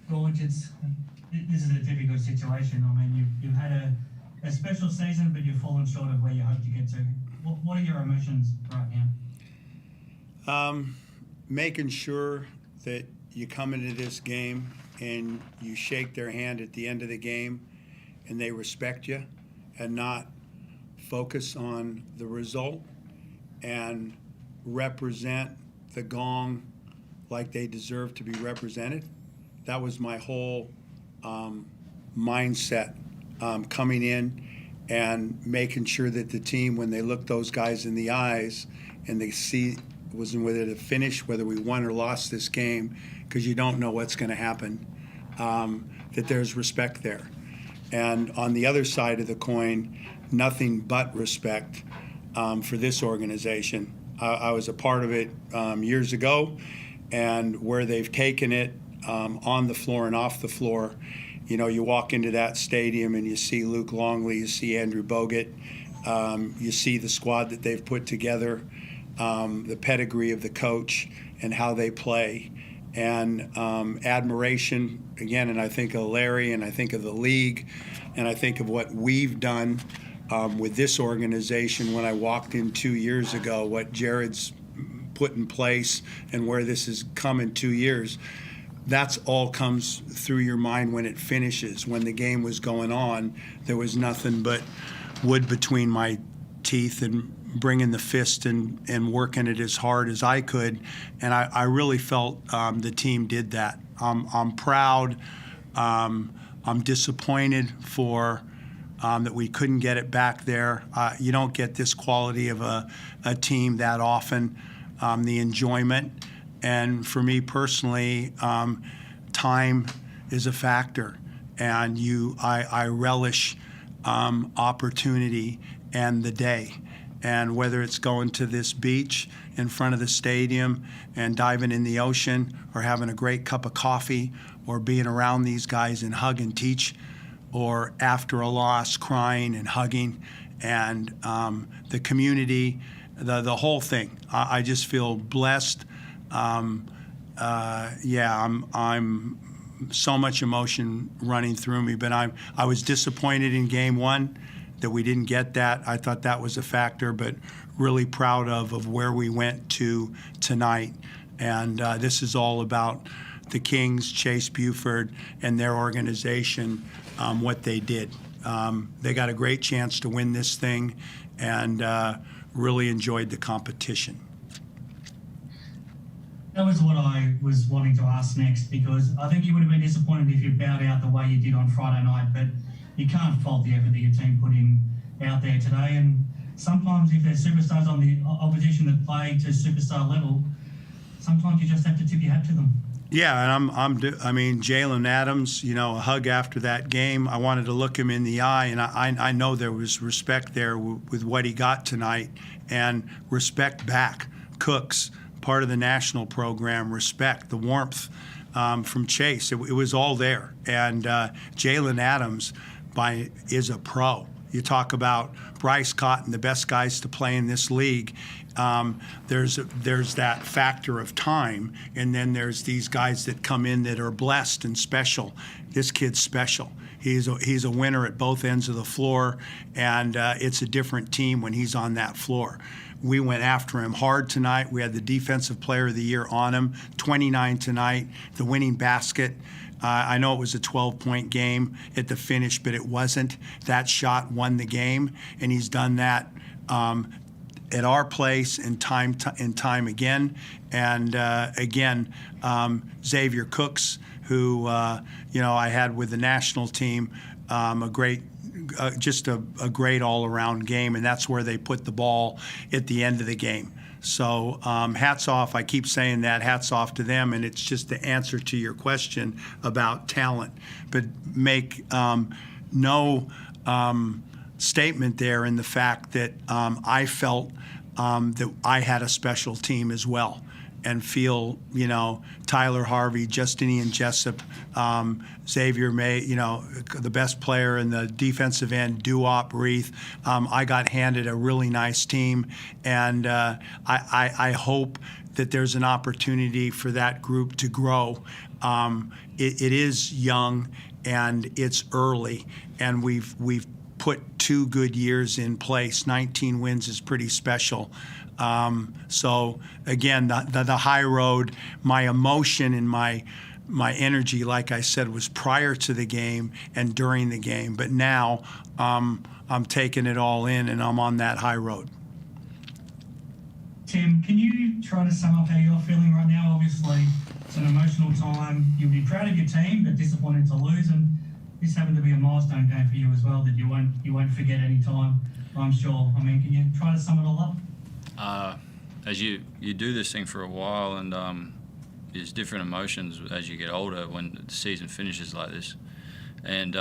George, this is a difficult situation. I mean, you've had a special season, but you've fallen short of where you hoped to get to. What are your emotions right now? Making sure that you come into this game and you shake their hand at the end of the game and they respect you and not focus on the result and represent the Gong like they deserve to be represented. That was my whole mindset coming in and making sure that the team, when they look those guys in the eyes and they see wasn't whether to finish, whether we won or lost this game, because you don't know what's going to happen, that there's respect there. And on the other side of the coin, nothing but respect for this organization. I was a part of it years ago, and where they've taken it on the floor and off the floor. You know, you walk into that stadium and you see Luke Longley, you see Andrew Bogut, you see the squad that they've put together, the pedigree of the coach and how they play, and admiration, again, and I think of Larry, and I think of the league, and I think of what we've done with this organization when I walked in 2 years ago, what Jared's put in place and where this has come in 2 years. That's all comes through your mind when it finishes. When the game was going on, there was nothing but wood between my teeth and bringing the fist and working it as hard as I could. And I really felt the team did that. I'm proud. I'm disappointed for that we couldn't get it back there. You don't get this quality of a team that often, the enjoyment. And for me personally, time is a factor, and I relish opportunity and the day. And whether it's going to this beach in front of the stadium and diving in the ocean, or having a great cup of coffee, or being around these guys and hug and teach, or after a loss crying and hugging, and the community, the whole thing. I just feel blessed. I'm so much emotion running through me, but I was disappointed in game one that we didn't get that. I thought that was a factor, but really proud of where we went to tonight. And this is all about the Kings, Chase Buford, and their organization, what they did. They got a great chance to win this thing, and really enjoyed the competition. That was what I was wanting to ask next, because I think you would have been disappointed if you bowed out the way you did on Friday night, but you can't fault the effort that your team put in out there today. And sometimes if there's superstars on the opposition that play to superstar level, sometimes you just have to tip your hat to them. Yeah, and I mean, Jalen Adams, you know, a hug after that game. I wanted to look him in the eye, and I know there was respect there with what he got tonight, and respect back. Cooks, part of the national program, respect, the warmth from Chase. It was all there. And Jalen Adams is a pro. You talk about Bryce Cotton, the best guys to play in this league. There's that factor of time, and then there's these guys that come in that are blessed and special. This kid's special. He's a winner at both ends of the floor, and it's a different team when he's on that floor. We went after him hard tonight. We had the Defensive Player of the Year on him, 29 tonight, the winning basket. I know it was a 12-point game at the finish, but it wasn't. That shot won the game, and he's done that at our place and time again. And again, Xavier Cooks, who I had with the national team, just a great all-around game, and that's where they put the ball at the end of the game. So hats off. I keep saying that, hats off to them, and it's just the answer to your question about talent. But make no statement there in the fact that I felt that I had a special team as well, and feel, Tyler Harvey, Justinian Jessup, Xavier May, the best player in the defensive end, Duop, Reith. I got handed a really nice team, and I hope that there's an opportunity for that group to grow it is young and it's early, and we've put 2 good years in place. 19 wins is pretty special. So again, the high road, my emotion and my energy, like I said, was prior to the game and during the game. But now I'm taking it all in, and I'm on that high road. Tim, can you try to sum up how you're feeling right now? Obviously, it's an emotional time. You'll be proud of your team, but disappointed to lose. And this happened to be a milestone game for you as well that you won't forget any time, I'm sure. I mean, can you try to sum it all up? As you do this thing for a while, and there's different emotions as you get older when the season finishes like this. And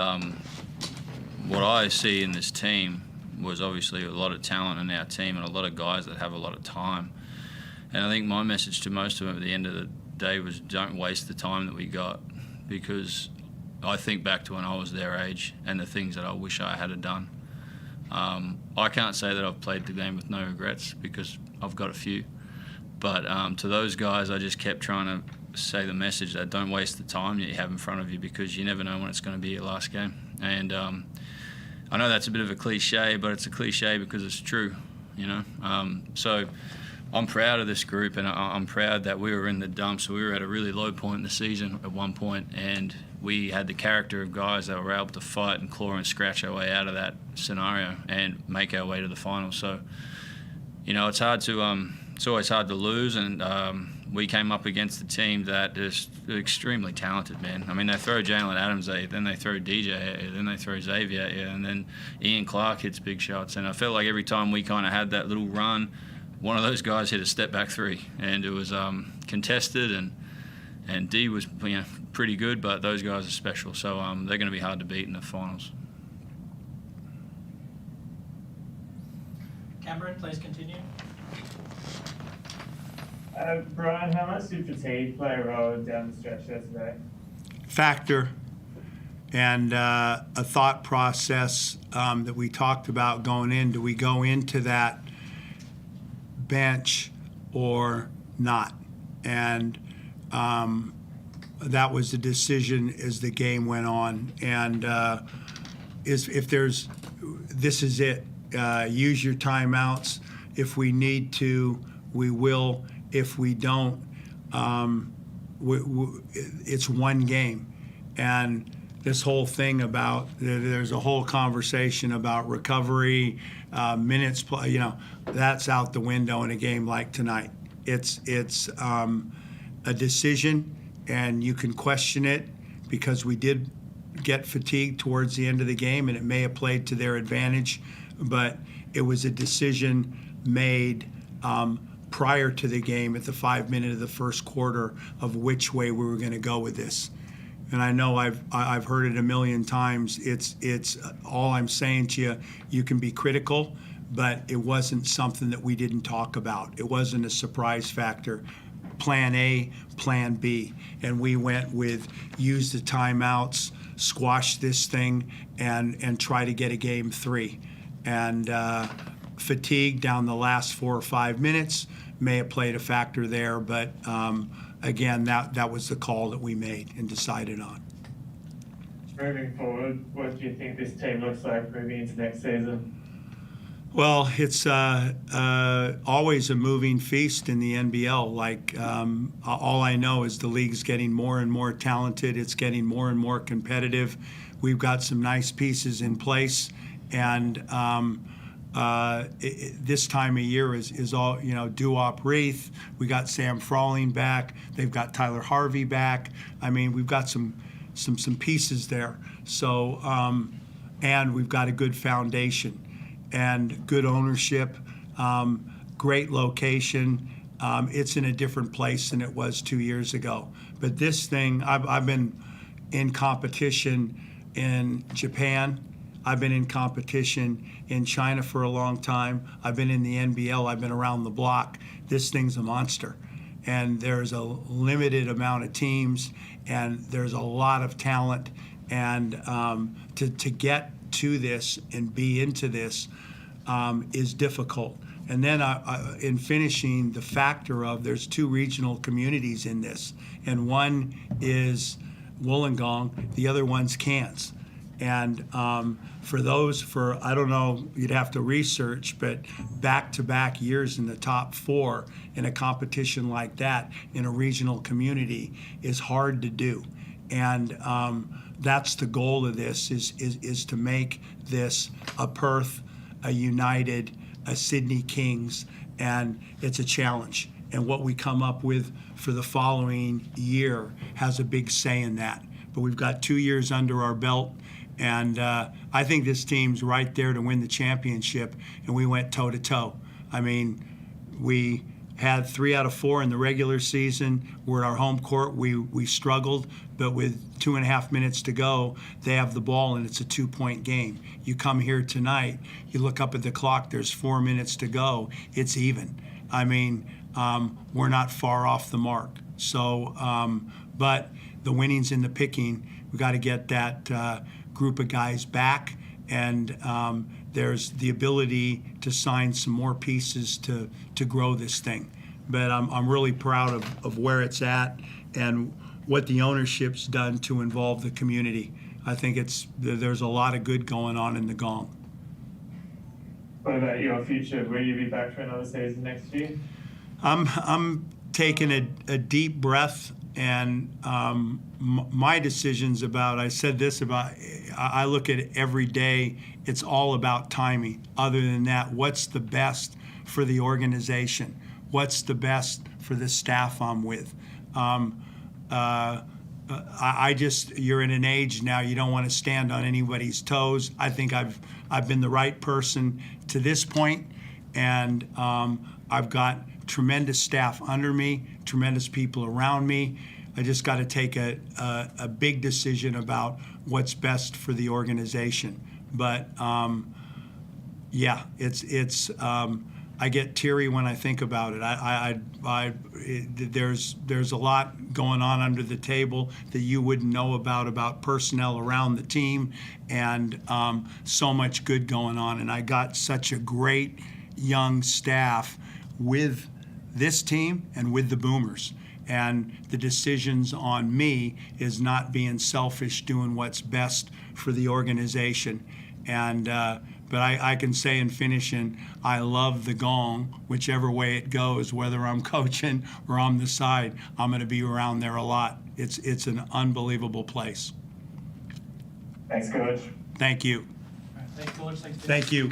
what I see in this team was obviously a lot of talent in our team and a lot of guys that have a lot of time. And I think my message to most of them at the end of the day was, don't waste the time that we got, because I think back to when I was their age and the things that I wish I had done. I can't say that I've played the game with no regrets, because I've got a few. But to those guys, I just kept trying to say the message that don't waste the time that you have in front of you, because you never know when it's going to be your last game. And I know that's a bit of a cliche, but it's a cliche because it's true, you know. So I'm proud of this group, and I'm proud that we were in the dumps. We were at a really low point in the season at one point, and we had the character of guys that were able to fight and claw and scratch our way out of that scenario and make our way to the final. So, you know, it's always hard to lose, and we came up against a team that is extremely talented, man. I mean, they throw Jalen Adams at you, then they throw DJ at you, then they throw Xavier at you, and then Ian Clark hits big shots. And I felt like every time we kind of had that little run, one of those guys hit a step-back 3, and it was contested, and D was, you know, pretty good, but those guys are special. So they're going to be hard to beat in the finals. Cameron, please continue. Brian, how much did fatigue play a role down the stretch yesterday? Factor, and a thought process that we talked about going in. Do we go into that bench or not? And that was the decision as the game went on. And this is it. Use your timeouts. If we need to, we will. If we don't, it's one game. And this whole thing about, there's a whole conversation about recovery, minutes, you know, that's out the window in a game like tonight. It's a decision, and you can question it, because we did get fatigued towards the end of the game, and it may have played to their advantage, but it was a decision made prior to the game at the 5 minute of the first quarter of which way we were going to go with this. And I know I've heard it a million times. It's all I'm saying to you. You can be critical, but it wasn't something that we didn't talk about. It wasn't a surprise factor. Plan A, Plan B, and we went with use the timeouts, squash this thing, and try to get a game 3. And fatigue down the last 4 or 5 minutes may have played a factor there, but again, that was the call that we made and decided on. Moving forward, what do you think this team looks like moving into next season? Well, it's always a moving feast in the NBL. Like, all I know is the league's getting more and more talented. It's getting more and more competitive. We've got some nice pieces in place, and this time of year is all, you know, Duop Reith. We got Sam Frawling back. They've got Tyler Harvey back. I mean, we've got some pieces there. So, and we've got a good foundation and good ownership, great location. It's in a different place than it was 2 years ago. But this thing, I've been in competition in Japan. I've been in competition in China for a long time. I've been in the NBL. I've been around the block. This thing's a monster. And there's a limited amount of teams, and there's a lot of talent. And to get to this and be into this is difficult. And then in finishing, the factor of there's 2 regional communities in this, and one is Wollongong, the other one's Cairns. And for I don't know, you'd have to research, but back-to-back years in the top 4 in a competition like that in a regional community is hard to do. And that's the goal of this, is to make this a Perth, a United, a Sydney Kings, and it's a challenge. And what we come up with for the following year has a big say in that. But we've got 2 years under our belt, and I think this team's right there to win the championship, and we went toe-to-toe. I mean, we had 3 out of 4 in the regular season. We're at our home court. We struggled, but with 2.5 minutes to go, they have the ball, and it's a 2-point game. You come here tonight, you look up at the clock, there's 4 minutes to go. It's even. I mean, we're not far off the mark. So, but the winning's in the picking. We got to get that group of guys back, and there's the ability to sign some more pieces to grow this thing. But I'm really proud of where it's at and what the ownership's done to involve the community. I think there's a lot of good going on in the Gong. What about your future? Will you be back for another season next year? I'm taking a deep breath, and my decisions about, I said this about, I look at it every day, it's all about timing. Other than that, what's the best for the organization? What's the best for the staff I'm with? You're in an age now, you don't want to stand on anybody's toes. I think I've been the right person to this point, and I've got tremendous staff under me, tremendous people around me. I just got to take a big decision about what's best for the organization. But yeah, it's I get teary when I think about it. There's a lot going on under the table that you wouldn't know about personnel around the team, and so much good going on. And I got such a great young staff with this team and with the Boomers. And the decisions on me is not being selfish, doing what's best for the organization. And but I can say in finishing, I love the Gong, whichever way it goes, whether I'm coaching or on the side, I'm going to be around there a lot. It's an unbelievable place. Thanks, Coach. Thank you. Thanks, George. Thanks, Tim. Thank you.